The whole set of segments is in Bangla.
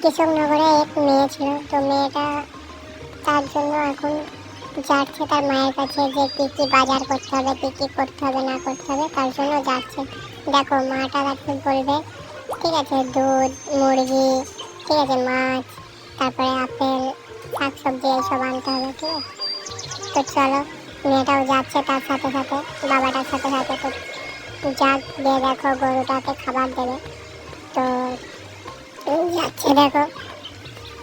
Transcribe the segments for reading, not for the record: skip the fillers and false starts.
কৃষকনগরে এক মেয়ে ছিল, তো মেয়েটা তার জন্য এখন যাচ্ছে তার মায়ের কাছে যে কী কী বাজার করতে হবে, কী কী করতে হবে না করতে হবে, তার জন্য যাচ্ছে। দেখো মাটা তাকে বলবে, ঠিক আছে, দুধ, মুরগি, ঠিক আছে, মাছ, তারপরে আপেল, শাকসবজি এইসব আনতে হবে, ঠিক আছে। তো চলো, মেয়েটাও যাচ্ছে তার সাথে সাথে, বাবাটার সাথে সাথে। তো যাক, দিয়ে দেখো গরুটাকে খাবার দেবে, তো যাচ্ছে দেখো,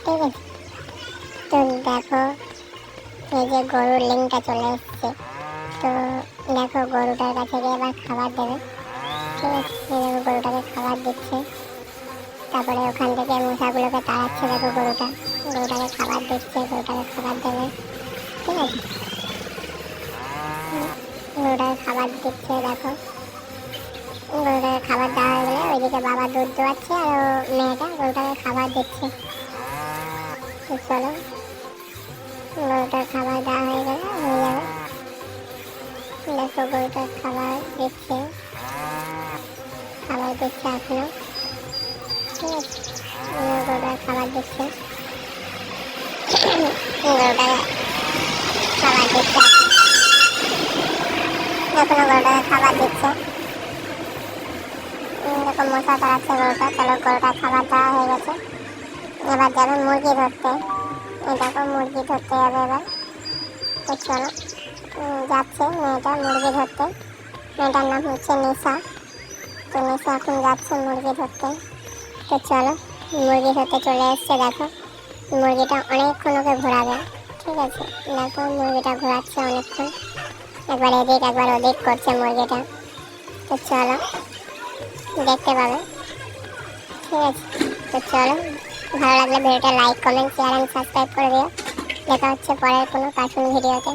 ঠিক আছে। তো দেখো এই যে গরুর লিংটা চলে এসছে, তো দেখো গরুটার কাছে গিয়ে এবার খাবার দেবে, ঠিক আছে। দেখো গরুটাকে খাবার দিচ্ছে, তারপরে ওখান থেকে মশাগুলোকে তাড়াচ্ছে। দেখো গরুটাকে খাবার দিচ্ছে, গরুটাকে খাবার দেবে, ঠিক আছে। গরুটাকে খাবার দিচ্ছে, দেখো গরুটাকে খাবার দেওয়া হয়ে গেলে ওইদিকে বাবা দুধ দোয়াচ্ছে আর মেয়েটা গরুটাকে খাবার দিচ্ছে। তো চলো, গরুটার খাবার দেওয়া হয়ে গেলে হয়ে যাবে। দেখো গরুটার খাবার দিচ্ছে এখনো, ঠিক আছে। গরুটার খাবার দিচ্ছে, গরুটাকে খাবার দিচ্ছে, এখনো গরুটাকে খাবার দিচ্ছে। দেখো মশা তাড়াচ্ছে গরুটা। চলো, গরুটার খাবার দেওয়া হয়ে গেছে, এবার যাবে মুরগি ধরতে। দেখো মুরগি ধরতে যাবে এবার। তো চলো, যাচ্ছে মেয়েটা মুরগি ধরতে। মেয়েটার নাম হচ্ছে নিশা। তো নিশা এখন যাচ্ছে মুরগি ধরতে। তো চলো, মুরগি ধরতে চলে এসছে। দেখো মুরগিটা অনেকক্ষণ ওকে ঘোরাবে, ঠিক আছে। দেখো মুরগিটা ঘোরাচ্ছে অনেকক্ষণ, একবার এদিক একবার ওদিক করছে মুরগিটা। তো চলো, দেখতে পাবে, ঠিক আছে। তো চলো, ভালো লাগলে ভিডিওটা like, comment, share and subscribe করে দিও। দেখা হচ্ছে পরের কোনো কার্টুন ভিডিওতে।